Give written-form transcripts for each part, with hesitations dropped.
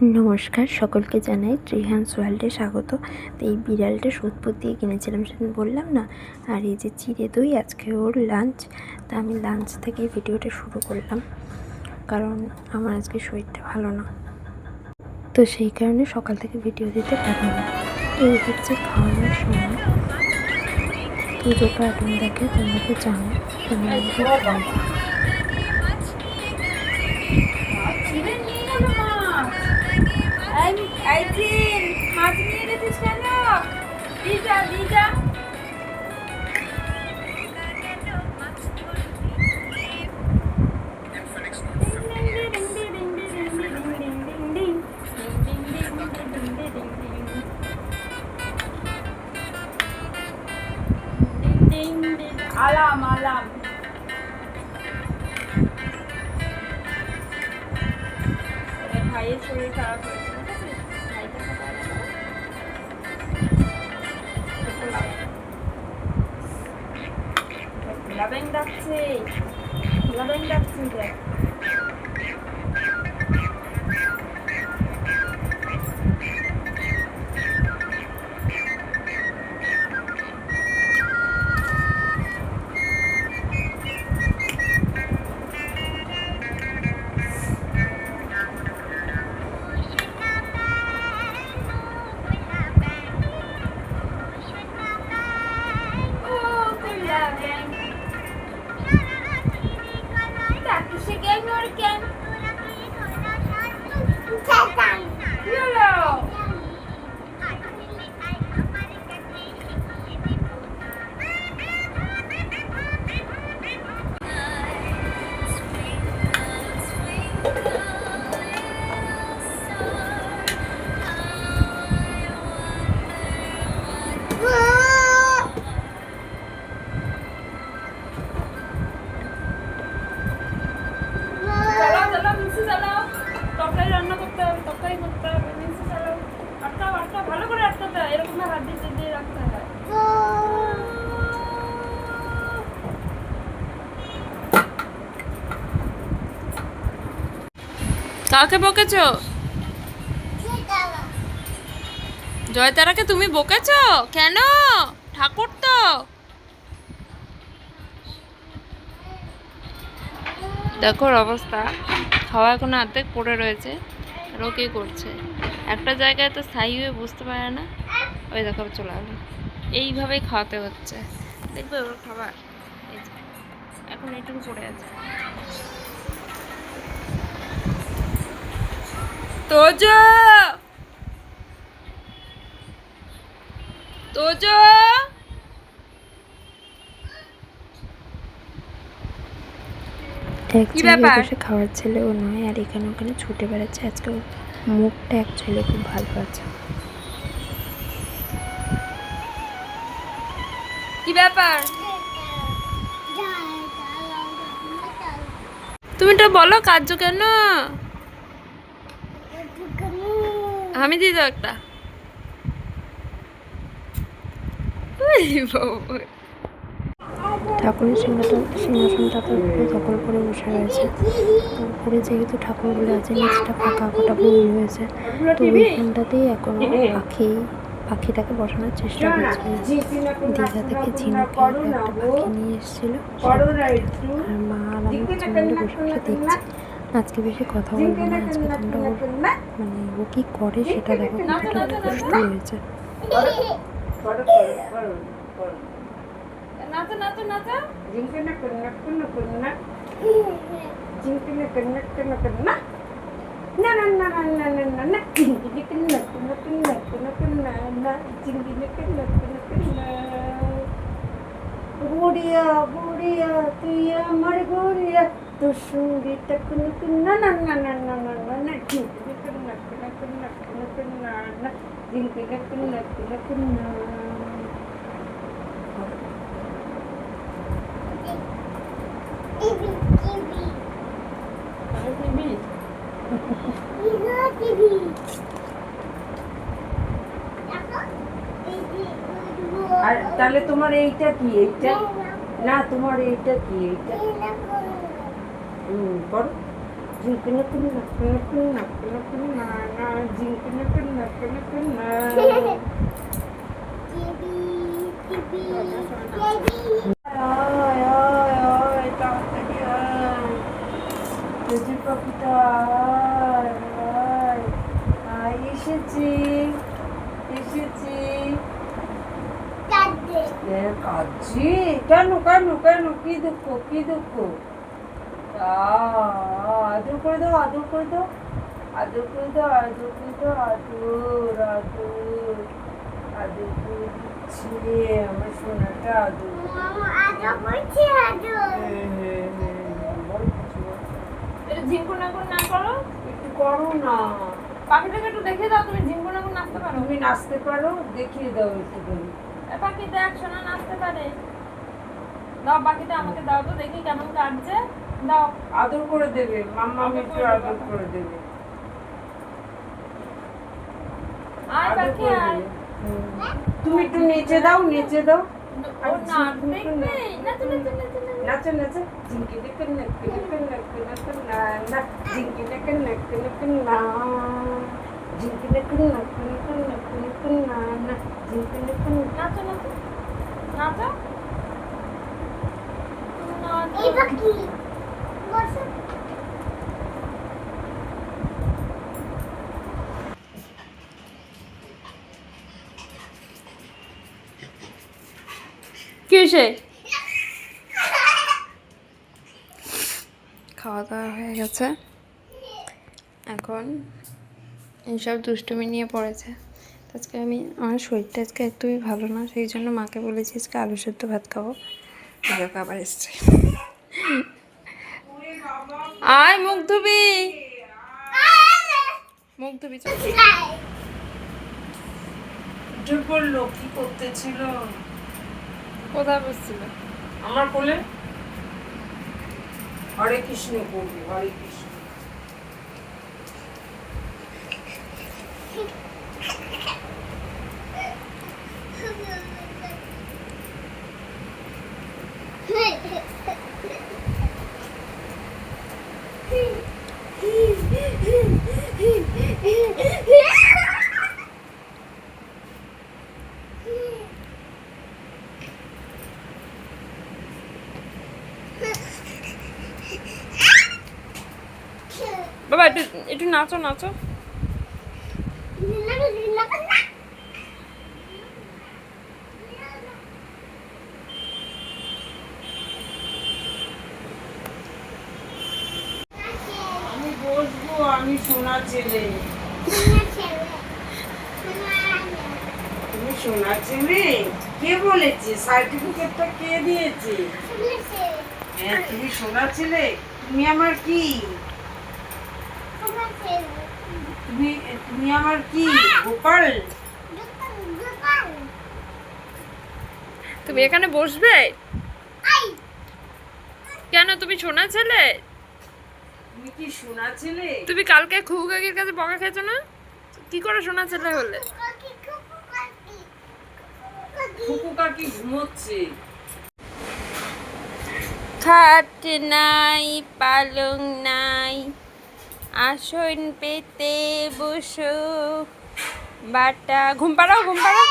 নমস্কার, সকলকে জানাই ত্রিহান্স ওয়ার্ল্ডে স্বাগত। তো এই বিড়ালটা সোদপুর দিয়ে কিনেছিলাম, সেদিন বললাম না। আর এই যে চিড়ে দই, আজকে ওর লাঞ্চ। তা আমি লাঞ্চ থেকে ভিডিওটা শুরু করলাম, কারণ আমার আজকে শরীরটা ভালো না, তো সেই কারণে সকাল থেকে ভিডিও দিতে পারিনি। এই হচ্ছে খাওয়ানোর সময়। পুজো কার্টুন দেখে, তোমরা তো জানো। মাছ নিয়ে গেছিস কেন? দিদা দিদা আলাম আলাম ভাইয়ের শরীর খারাপ হয়েছে, ঠিক আছে? ভাইটা লাবেন ডাকছে, লাবেন ডাকছে দেখ। রান্না করতে হবে, তরকারি করতে হবে, মিক্সি চালাও, আটকাও আটকাও, ভালো করে আটকাতে হয়, এরকম হাত দিয়ে দিয়ে রাখতে হয়। কাকে বকেছো? জয়তারাকে তুমি বকেছো কেন? ঠাকুর তো। দেখো অবস্থা, খাওয়া এখনো অর্ধেক পড়ে রয়েছে, আর ও কি করছে? একটা জায়গায় তো স্থায়ী হয়ে বুঝতে পারে না। ওই দেখো চলে গেল। এইভাবেই খাওয়াতে হচ্ছে, দেখবে ওর খাবার। এই যে এখন এইটুকু পড়ে আছে। তোজো, তোজো, এক জায়গায় বসে খাওয়ার ছেলে ও নয়, আর এখানে ওখানে ছুটে বেড়াচ্ছে। আজকে ওর মুখটা অ্যাকচুয়ালি খুব ভালো আছে। কি ব্যাপার? তুমি তো বলো কার্য কেন? আমি দিয়ে দাও একটা। ঠাকুরের সিংহাসনটা তো দখল করে বসে রয়েছে। উপরে যেহেতু ঠাকুরগুলো আছে, নিচটা ফাঁকা, গোটা বই হয়েছে, তো ওইখানটাতেই এখনো পাখিটাকে বসানোর চেষ্টা করছে। দীঘা থেকে ঝিনুকে একটা পাখি নিয়ে এসেছিল, আর মা আর আমি পিছনে বসে বসে দেখছি। আজকে বেশি কথা বলবো না, আজকে তোমরা মানে ও কি করে সেটা দেখো, কতটা দুষ্ট হয়েছে। নাচো নাচো নাচো, জিঙ্কনা কন্না কন্না কন্না, জিঙ্কনা কন্না কন্না কন্না, না না না না না না না না, জিঙ্কনা কন্না কন্না কন্না কন্না কন্না না, জিঙ্কনা কন্না কন্না কন্না। বুড়িয়া বুড়িয়া তুই আমার গুড়িয়া, তোর সঙ্গীটা কন্না কন্না না না না না না না না, জিঙ্কনা কন্না কন্না কন্না কন্না কন্না না, জিঙ্কনা কন্না কন্না কন্না। আর তাহলে তোমার এইটা কি? এইটা না, তোমার এইটা কি? এইটা করো, এসেছি এসেছি কাঁদছি কেন কেন কেন কি দুঃখ কি দুঃখ আদর করে দাও আদর করে দাও আদর করে দাও আদর করে দাও আদর আদর আদর করে দিচ্ছি আমার সোনাটা আদর ঝিঙ্কুনাকুন না করো, একটু করো না পাখিটাকে একটু দেখে দাও। তুমি ঝিঙ্কুনাকুন নাচতে পারো? তুমি নাচতে পারো দেখিয়ে দাও একটু করে পাখি দেখ, সোনা নাচতে পারে। দাও পাখিটা আমাকে দাও তো দেখি কেমন কাটছে। দাও। আদর করে দেবে মাম্মা একটু আদর করে দেবে আয় আদর পাখি করে আয়। দেবে তুমি একটু নেচে দাও নেচে দাও ও না দেখবে নাচো নাচো নাচো নাচো। নাচো নাচো ঝিঙ্কি নেক নেক নেক নেক নেক না না ঝিঙ্কি নেক নেক নেক না ঝিঙ্কি নেক নেক নেক নেক না না ঝিঙ্কি নেক নাচো নাচো নাচো এই পাখি বসো কি হয়েছে? খাওয়া দাওয়া হয়ে গেছে, এখন এইসব দুষ্টুমি নিয়ে পড়েছে। আজকে আমার শরীরটা আজকে একদমই ভালো না, সেই জন্য মাকে বলেছি আজকে আলু সেদ্ধ ভাত খাবো। দেখো আবার এসছে। আয় মুখ ধুবি, মুখ ধুবি। উঠে পড়লো কি করতেছিল কোথায় বসছিল? আমার কোলে হরে কৃষ্ণ করবি হরে কৃষ্ণ বাবা একটু একটু নাচো নাচো। আমি বসবো আমি সোনা ছেলে তুমি সোনা ছেলে কে বলেছে সার্টিফিকেটটা কে দিয়েছে হ্যাঁ তুমি সোনা ছেলে তুমি আমার কি তুমি তুমি আমার কি গোপাল তুমি এখানে বসবে কেন? তুমি সোনা ছেলে? তুমি কি সোনা ছেলে তুমি কালকে খুব কাকির কাছে বকা খেয়েছো না? কি করে সোনা ছেলে হলে? ফুকু কাকি ঘুমোচ্ছে খাট নাই পালং নাই, আসন পেতে বসো, বাটা ঘুম পাড়াও ঘুম পাড়াও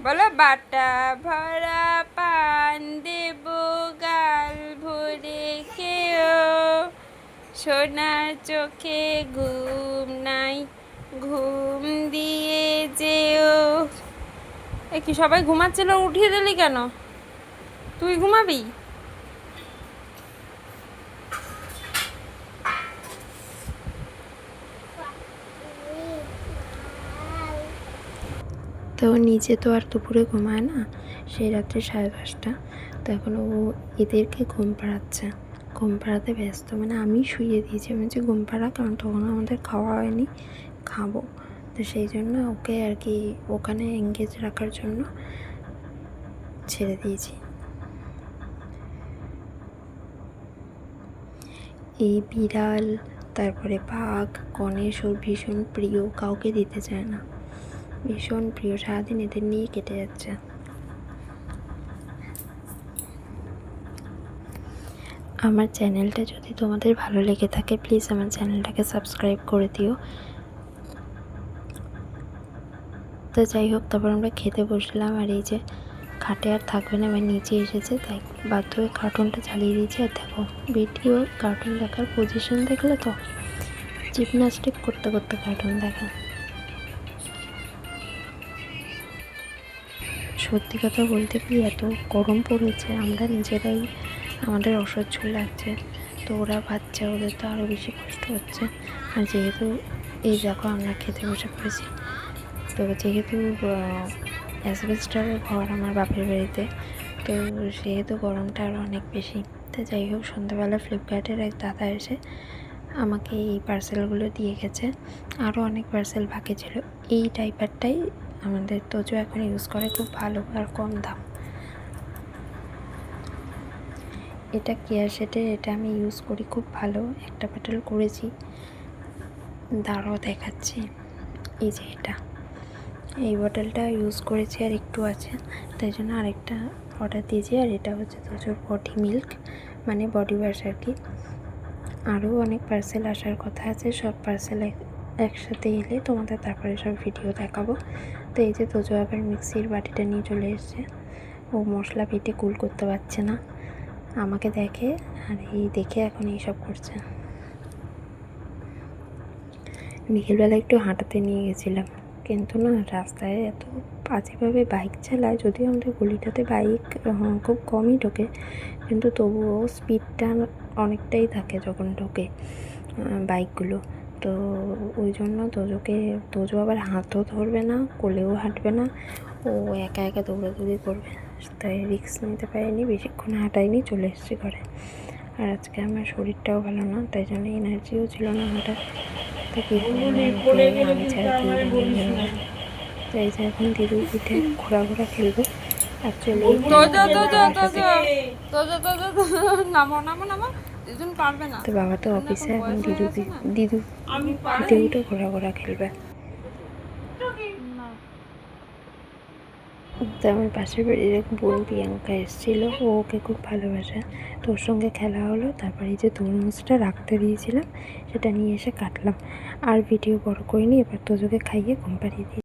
বলো, বাটা ভরা পান দেব গাল ভরে খেও, সোনার চোখে ঘুম নাই ঘুম দিয়ে যেও। এ কি সবাই ঘুমাচ্ছিল, উঠিয়ে দিলি কেন? তুই ঘুমাবি? তো নিজে তো আর দুপুরে ঘুমায় না, সেই রাত্রে 5:30, তো এখন ও এদেরকে ঘুম পাড়াচ্ছে, ঘুম পাড়াতে ব্যস্ত। মানে আমি শুয়ে দিয়েছি, আমি যে ঘুম পাড়া, কারণ তখন আমাদের খাওয়া হয়নি, খাবো, তো সেই জন্য ওকে আর কি ওখানে এঙ্গেজ রাখার জন্য ছেড়ে দিয়েছি। এই বিড়াল, তারপরে বাঘ, গণেশ ওর ভীষণ প্রিয়, কাউকে দিতে চায় না, ভীষণ প্রিয়, সারাদিন এদের নিয়ে কেটে যাচ্ছে। আমার চ্যানেলটা যদি তোমাদের ভালো লেগে থাকে প্লিজ আমার চ্যানেলটাকে সাবস্ক্রাইব করে দিও। তো যাই হোক, তারপর আমরা খেতে বসলাম, আর এই যে খাটে আর থাকবে না, এবার নিচে এসেছে, তাই বাধ্য হয়ে কার্টুনটা চালিয়ে দিয়েছি। আর দেখো ভিডিও কার্টুন দেখার পজিশন দেখলে তো, জিমনাস্টিক করতে করতে কার্টুন দেখা। সত্যি কথা বলতে কি, এত গরম পড়েছে, আমরা নিজেরাই আমাদের অসহ্য লাগছে, তো ওরা বাচ্চা, ওদের তো আরও বেশি কষ্ট হচ্ছে। আর যেহেতু এই দেখো আমরা খেতে বসে পড়েছি, তো যেহেতু অ্যাসবেস্টারের ঘর আমার বাপের বাড়িতে, তো সেহেতু গরমটা আরও অনেক বেশি। তো যাই হোক, সন্ধ্যাবেলা ফ্লিপকার্টের এক দাদা এসে আমাকে এই পার্সেলগুলো দিয়ে গেছে। আরও অনেক পার্সেল বাকি ছিল। এই ডাইপারটাই আমাদের তোজো এখন ইউজ করে, খুব ভালো আর কম দাম। এটা কেয়ার সেটের, এটা আমি ইউজ করি, খুব ভালো। একটা প্যাটেল করেছি, দাঁড়াও দেখাচ্ছি। এই যে এটা, এই বটলটা ইউজ করেছি আর একটু আছে, তাই জন্য আরেকটা অর্ডার দিয়েছি। আর এটা হচ্ছে তোজোর বডি মিল্ক, মানে বডি ওয়াশ আর কি। আরও অনেক পার্সেল আসার কথা আছে, সব পার্সেল একসাথে এলে তোমাদের তারপরে সব ভিডিও দেখাবো। তো এই যে তোজো আবার মিক্সির বাটিটা নিয়ে চলে এসছে, ও মশলা বেটে কুল করতে পারছে না, আমাকে দেখে, আর এই দেখে এখন এইসব করছে। বিকেলবেলা একটু হাঁটাতে নিয়ে গেছিলাম, কিন্তু না, রাস্তায় এত বাজেভাবে বাইক চালায়। যদিও আমাদের গলিটাতে বাইক খুব কমই ঢোকে, কিন্তু তবুও স্পিডটা অনেকটাই থাকে যখন ঢোকে বাইকগুলো। তো ওই জন্য তোজো আবার হাতও ধরবে না, কোলেও হাঁটবে না, ও একা একা দৌড়াদৌড়ি করবে, তাই রিস্ক নিতে পারিনি, বেশিক্ষণ হাঁটাইনি, চলে এসেছি ঘরে। আর আজকে আমার শরীরটাও ভালো না, তাই জন্য এনার্জিও ছিল না হাঁটার। তো কী আমি ছাড়া কি বানিয়ে, তো এই যে এখন দিদু উঠে ঘোরা খেলবে। অ্যাকচুয়ালি তো বাবা তো অফিসে, এখন দিদু উঠে ঘোরা খেলবে। তো আমার পাশের বাড়ির এক বোন প্রিয়াঙ্কা এসেছিলো, ও ওকে খুব ভালোবাসে, তো ওর সঙ্গে খেলা হলো। তারপরে এই যে তরমুজটা রাখতে দিয়েছিলাম, সেটা নিয়ে এসে কাটলাম। আর ভিডিও বড় করিনি, এবার তোজোকে খাইয়ে ঘুম পাড়িয়ে দিই।